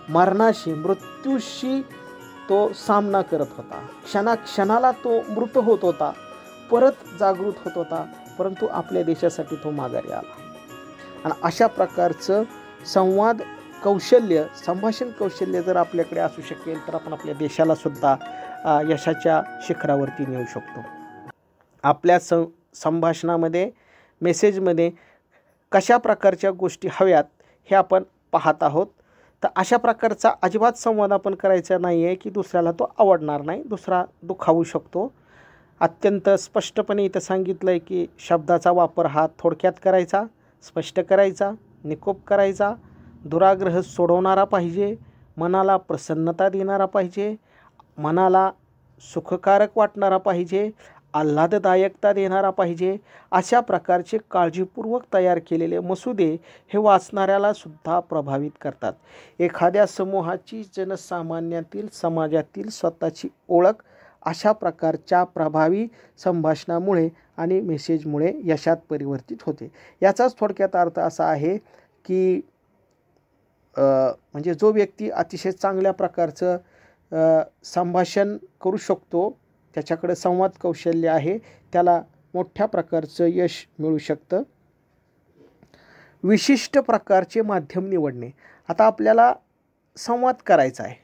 मरणाशी, मृत्यूशी तो सामना करत होता. क्षणाक्षणाला तो मृत होत होता, परत जागृत होत होता, परंतु आपल्या देशासाठी तो माघारी आला. आणि अशा प्रकारचं संवाद कौशल्य, संभाषण कौशल्य जर आपल्याकडे असू शकेल तर आपण आपल्या देशाला सुद्धा यशाच्या शिखरावरती नेऊ शकतो. आपल्या संभाषणामध्ये, मेसेजमध्ये कशा प्रकारच्या गोष्टी हव्यात हे आपण पाहत आहोत. तर अशा प्रकारचा अजिबात संवाद आपण करायचा नाही आहे की दुसऱ्याला तो आवडणार नाही, दुसरा दुखावू शकतो. अत्यंत स्पष्टपणे इथं सांगितलं आहे की शब्दाचा वापर हा थोडक्यात करायचा, स्पष्ट करायचा, निकोप करायचा, दुराग्रह सोडवणारा पाहिजे, मनाला प्रसन्नता देणारा पाहिजे, मनाला सुखकारक वाटणारा पाहिजे, आल्हाददायकता देणारा पाहिजे. अशा प्रकारचे काळजीपूर्वक तयार केलेले मसुदे हे वाचणाऱ्याला सुद्धा प्रभावित करतात. एखाद्या समूहाची, जनसामान्यातील, समाजातील स्वतःची ओळख अशा प्रकारच्या प्रभावी संभाषणामुळे आणि मेसेजमुळे यशात परिवर्तित होते. याचाच थोडक्यात अर्थ असा आहे की म्हणजे जो व्यक्ती अतिशय चांगल्या प्रकारचं संभाषण करू शकतो, त्याच्याकडे संवाद कौशल्य आहे, त्याला मोठ्या प्रकारचं यश मिळू शकतं. विशिष्ट प्रकारचे माध्यम निवडणे. आता आपल्याला संवाद करायचा आहे,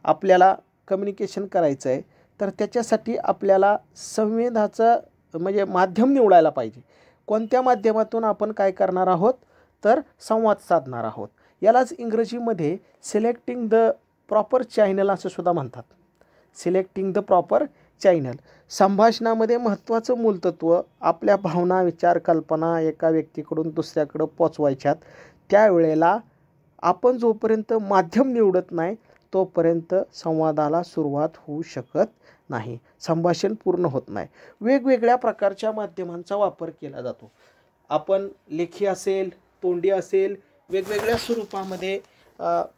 आपल्याला कम्युनिकेशन करायचं आहे, तर त्याच्यासाठी आपल्याला संवादाचं म्हणजे माध्यम निवडायला पाहिजे. कोणत्या माध्यमातून आपण काय करणार आहोत तर संवाद साधणार आहोत. यालाच इंग्रजीमध्ये सिलेक्टिंग द प्रॉपर चॅनल असं सुद्धा म्हणतात. Selecting the proper channel. संभाषणामध्ये महत्त्वाचं मूलतत्व आपल्या भावना, विचार, कल्पना एका व्यक्तीकडून दुसऱ्याकडं पोचवायच्यात. त्यावेळेला आपण जोपर्यंत माध्यम निवडत नाही तोपर्यंत संवादाला सुरुवात होऊ शकत नाही, संभाषण पूर्ण होत नाही. वेगवेगळ्या प्रकारच्या माध्यमांचा वापर केला जातो. आपण लेखी असेल, तोंडी असेल, वेगवेगळ्या स्वरूपामध्ये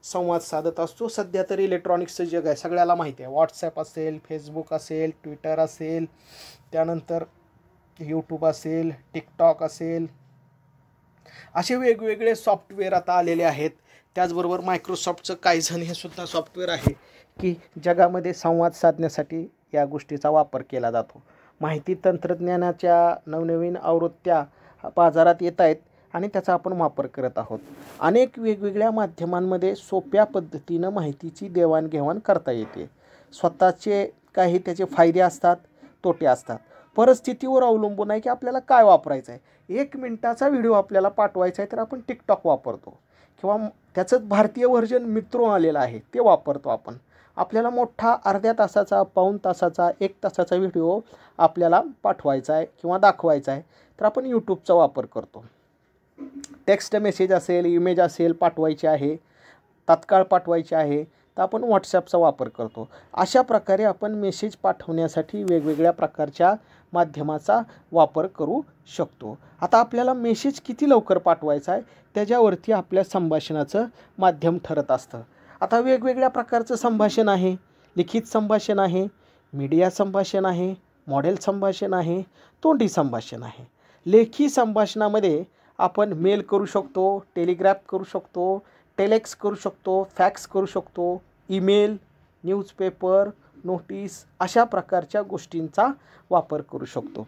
संवाद साधत असतो. सध्या तरी इलेक्ट्रॉनिक्सचं जग आहे, सगळ्याला माहिती आहे. व्हॉट्सॲप असेल, फेसबुक असेल, ट्विटर असेल, त्यानंतर यूट्यूब असेल, टिकटॉक असेल, असे वेगवेगळे सॉफ्टवेअर आता आलेले आहेत. त्याचबरोबर मायक्रोसॉफ्टचं कायझन हे सुद्धा सॉफ्टवेअर आहे की जगामध्ये संवाद साधण्यासाठी या गोष्टीचा वापर केला जातो. माहिती तंत्रज्ञानाच्या नवनवीन आवृत्त्या बाजारात येत आहेत आणि त्याचा आपण वापर करत आहोत. अनेक वेगवेगळ्या माध्यमांमध्ये सोप्या पद्धतीनं माहितीची देवाणघेवाण करता येते. स्वतःचे काही त्याचे फायदे असतात, तोटे असतात. परिस्थितीवर अवलंबून आहे की आपल्याला काय वापरायचं आहे. 1 मिनिटाचा व्हिडिओ आपल्याला पाठवायचा आहे तर आपण टिकटॉक वापरतो किंवा त्याचंच भारतीय व्हर्जन मित्रो आलेला आहे ते वापरतो आपण. आपल्याला मोठा अर्ध्या तासाचा, पाऊण तासाचा, 1 तासाचा व्हिडिओ आपल्याला पाठवायचा आहे किंवा दाखवायचा आहे तर आपण यूट्यूबचा वापर करतो. टेक्स्ट मेसेज असेल, इमेज असेल पाठवायचे आहे, तात्काळ पाठवायचे आहे तर आपण व्हॉट्सॲपचा वापर करतो. अशा प्रकारे आपण मेसेज पाठवण्यासाठी वेगवेगळ्या प्रकारच्या माध्यमाचा वापर करू शकतो. आता आपल्याला मेसेज किती लवकर पाठवायचा आहे त्याच्यावरती आपल्या संभाषणाचं माध्यम ठरत असतं. आता वेगवेगळ्या प्रकारचं संभाषण आहे. लिखित संभाषण आहे, मीडिया संभाषण आहे, मॉडेल संभाषण आहे, तोंडी संभाषण आहे. लेखी संभाषणामध्ये आपण मेल करू शकतो, टेलिग्राफ करू शकतो, टेलेक्स करू शकतो, फॅक्स करू शकतो, ईमेल, न्यूजपेपर, नोटीस अशा प्रकारच्या गोष्टींचा वापर करू शकतो.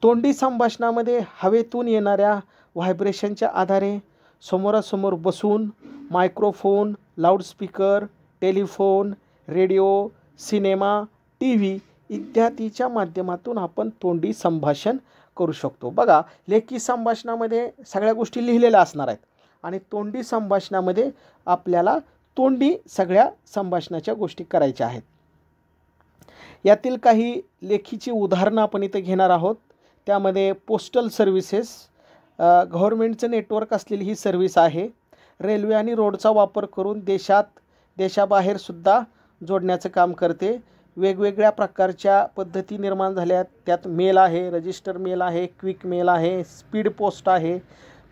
तोंडी संभाषणामध्ये हवेतून येणाऱ्या व्हायब्रेशनच्या आधारे समोरासमोर बसून microphone, loudspeaker, telephone, radio, cinema, T V इत्यादीच्या माध्यमातून आपण तोंडी संभाषण करू शकतो. बघा, लेखी संभाषणामध्ये सगळ्या गोष्टी लिहिलेल्या असणार आहेत आणि तोंडी संभाषणामध्ये आपल्याला तोंडी सगळ्या संभाषणाच्या गोष्टी करायच्या आहेत. यातील काही लेखीची उदाहरणं आपण इथे घेणार आहोत. त्यामध्ये पोस्टल सर्व्हिसेस, गव्हर्मेंटचं नेटवर्क असलेली ही सर्व्हिस आहे. रेल्वे आणि रोडचा वापर करून देशाबाहेरसुद्धा जोडण्याचं काम करते. वेगवेगळ्या प्रकारच्या पद्धती निर्माण झाल्या. त्यात मेल आहे, रजिस्टर मेल आहे, क्विक मेल आहे, स्पीड पोस्ट आहे,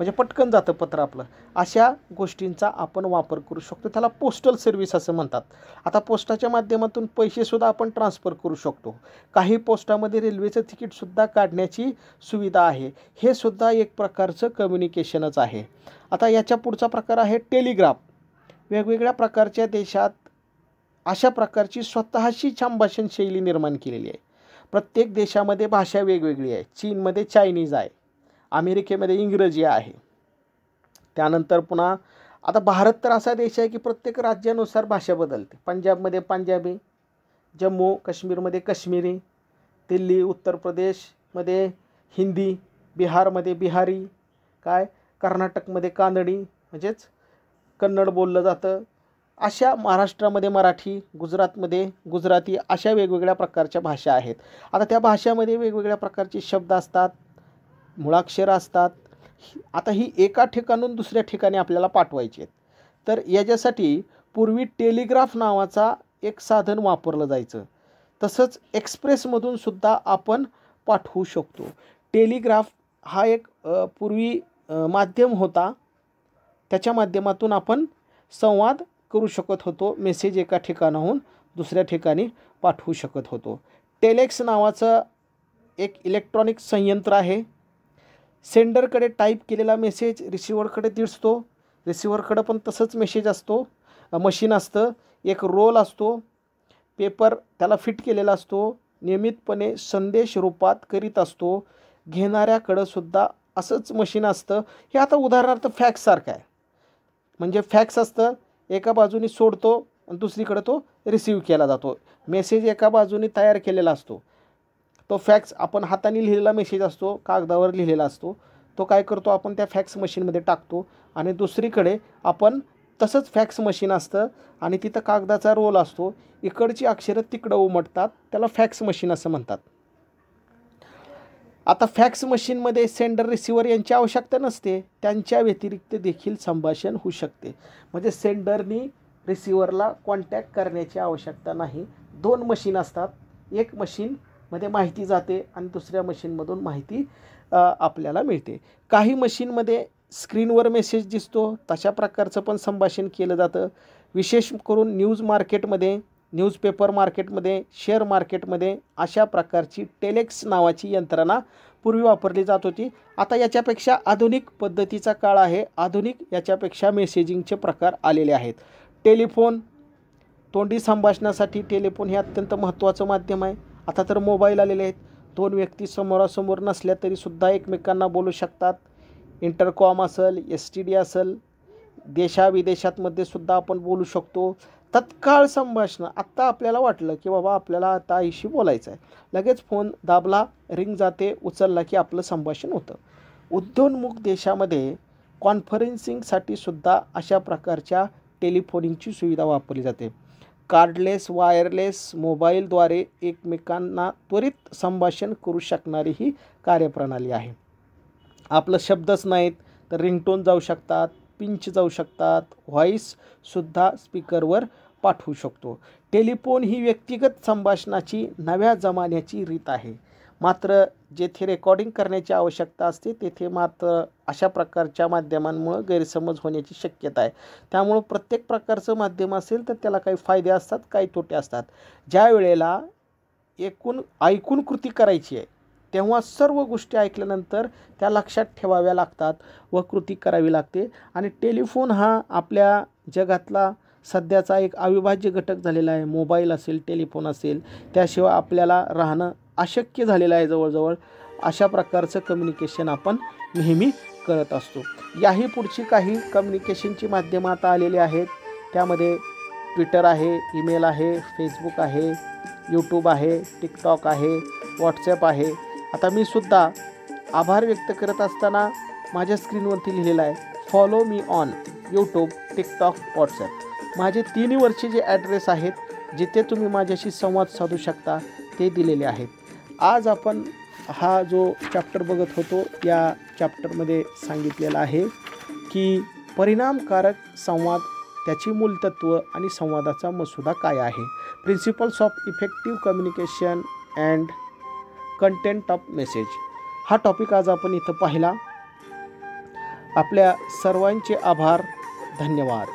म्हणजे पटकन जातं पत्र आपलं. अशा गोष्टींचा आपण वापर करू शकतो. त्याला पोस्टल सर्व्हिस असं म्हणतात. आता पोस्टाच्या माध्यमातून पैसेसुद्धा आपण ट्रान्सफर करू शकतो. काही पोस्टामध्ये रेल्वेचं तिकीटसुद्धा काढण्याची सुविधा आहे. हे सुद्धा एक प्रकारचं कम्युनिकेशनच आहे. आता याच्या पुढचा प्रकार आहे टेलिग्राफ. वेगवेगळ्या प्रकारच्या देशात अशा प्रकारची स्वतःची संभाषण शैली निर्माण केलेली आहे. प्रत्येक देशामध्ये भाषा वेगवेगळी आहे. चीनमध्ये चायनीज आहे, अमेरिकेमध्ये इंग्रजी आहे. त्यानंतर पुन्हा आता भारत तर असा देश आहे की प्रत्येक राज्यानुसार भाषा बदलते. पंजाबमध्ये पंजाबी, जम्मू काश्मीरमध्ये काश्मीरी, दिल्ली उत्तर प्रदेशमध्ये हिंदी, बिहारमध्ये बिहारी, कर्नाटकमध्ये कानडी म्हणजेच कन्नड बोललं जातं. अशा महाराष्ट्रामध्ये मराठी, गुजरातमध्ये गुजराती, अशा वेगवेगळ्या प्रकारच्या भाषा आहेत. आता त्या भाषामध्ये वेगवेगळ्या प्रकारचे शब्द असतात, मुळाक्षरं असतात. आता ही एका ठिकाणून दुसऱ्या ठिकाणी आपल्याला पाठवायची आहेत. तर याच्यासाठी पूर्वी टेलिग्राफ नावाचा एक साधन वापरलं जायचं. तसंच एक्सप्रेसमधून सुद्धा आपण पाठवू शकतो. टेलिग्राफ हा एक पूर्वी माध्यम होता. त्याच्या माध्यमातून आपण संवाद करू शकत होतो. मेसेज एका ठिकाणाहून दुसऱ्या ठिकाणी पाठवू शकत होतो. टेलेक्स नावाचं एक इलेक्ट्रॉनिक संयंत्र आहे. सेंडरकडे टाईप केलेला मेसेज रिसिव्हरकडे दिसतो. रिसिव्हरकडे पण तसंच मेसेज असतो. मशीन असतं, एक रोल असतो, पेपर त्याला फिट केलेला असतो. नियमितपणे संदेश रूपात करीत असतो. घेणाऱ्याकडं सुद्धा असंच मशीन असतं. हे आता उदाहरणार्थ फॅक्ससारखं आहे. म्हणजे फॅक्स असतं, एका बाजूनी सोडतो आणि दुसरीकडे तो रिसीव्ह केला जातो. मेसेज एका बाजूनी तयार केलेला असतो. तो फॅक्स आपण हाताने लिहिलेला मेसेज असतो, कागदावर लिहिलेला असतो. तो काय करतो, आपण त्या फॅक्स मशीनमध्ये टाकतो आणि दुसरीकडे आपण तसंच फॅक्स मशीन असतं आणि तिथं कागदाचा रोल असतो. इकडची अक्षरं तिकडं उमटतात. त्याला फॅक्स मशीन असं म्हणतात. आता फॅक्स मशीनमध्ये सेंडर रिसिव्हर यांची आवश्यकता नसते. त्यांच्या व्यतिरिक्त देखील संभाषण होऊ शकते. म्हणजे सेंडरनी रिसिव्हरला कॉन्टॅक्ट करण्याची आवश्यकता नाही. 2 मशीन असतात. एक मशीनमध्ये माहिती जाते आणि दुसऱ्या मशीनमधून माहिती आपल्याला मिळते. काही मशीनमध्ये स्क्रीनवर मेसेज दिसतो. तशा प्रकारचं पण संभाषण केलं जातं. विशेष करून न्यूज मार्केटमध्ये, न्यूजपेपर मार्केटमध्ये, शेअर मार्केटमध्ये अशा प्रकारची टेलेक्स नावाची यंत्रणा पूर्वी वापरली जात होती. आता याच्यापेक्षा आधुनिक पद्धतीचा काळ आहे. आधुनिक याच्यापेक्षा मेसेजिंगचे प्रकार आलेले आहेत. टेलिफोन, तोंडी संभाषणासाठी टेलिफोन हे अत्यंत महत्त्वाचं माध्यम आहे. आता तर मोबाईल आलेले आहेत. 2 व्यक्ती समोरासमोर नसल्या तरीसुद्धा एकमेकांना बोलू शकतात. इंटरकॉम असेल, STD असेल, देशाविदेशातमध्ये सुद्धा आपण बोलू शकतो. तत्काळ संभाषण. आत्ता आपल्याला वाटलं की बाबा आपल्याला आता आईशी बोलायचं आहे, लगेच फोन दाबला, रिंग जाते, उचलला की आपलं संभाषण होतं. उद्योन्मुख देशामध्ये कॉन्फरन्सिंगसाठी सुद्धा अशा प्रकारच्या टेलिफोनिंगची सुविधा वापरली जाते. कार्डलेस, वायरलेस मोबाईलद्वारे एकमेकांना त्वरित संभाषण करू शकणारी ही कार्यप्रणाली आहे. आपलं शब्दच नाहीत तर रिंगटोन जाऊ शकतात, पिंच जाऊ शकतात, व्हॉईससुद्धा स्पीकरवर पाठवू शकतो. टेलिफोन ही व्यक्तिगत संभाषणाची नव्या जमान्याची रीत आहे. मात्र जेथे रेकॉर्डिंग करण्याची आवश्यकता असते तेथे मात्र अशा प्रकारच्या माध्यमांमुळे गैरसमज होण्याची शक्यता आहे. त्यामुळं प्रत्येक प्रकारचं माध्यम असेल तर त्याला काही फायदे असतात, काही तोटे असतात. ज्या वेळेला ऐकून कृती करायची आहे तेव्हा सर्व गोष्टी ऐकल्यानंतर त्या लक्षात ठेवाव्या लागतात व कृती करावी लागते. आणि टेलिफोन हा आपल्या जगातला सध्याचा एक अविभाज्य घटक झालेला आहे. मोबाईल असेल, टेलिफोन असेल, त्याशिवाय आपल्याला राहणं अशक्य झालेलं आहे जवळजवळ. अशा प्रकारचं कम्युनिकेशन आपण नेहमी करत असतो. याही पुढची काही कम्युनिकेशनची माध्यमं आता आलेली आहेत. त्यामध्ये ट्विटर आहे, ईमेल आहे, फेसबुक आहे, यूट्यूब आहे, टिकटॉक आहे, व्हॉट्सॲप आहे. आता मी सुद्धा आभार व्यक्त करत असताना माझ्या स्क्रीनवरती लिहिलेलं आहे, follow me on YouTube, TikTok, WhatsApp. माझे तिन्हीवरचे जे ॲड्रेस आहेत, जिथे तुम्ही माझ्याशी संवाद साधू शकता ते दिलेले आहेत. आज आपण हा जो चॅप्टर बघत होतो, या चॅप्टरमध्ये सांगितलेलं आहे की परिणामकारक संवाद, त्याची मूलतत्व आणि संवादाचा मसुदा काय आहे. Principles of effective communication and content of message हा टॉपिक आज आपण इथं पाहिला. आपल्या सर्वांचे आभार. धन्यवाद.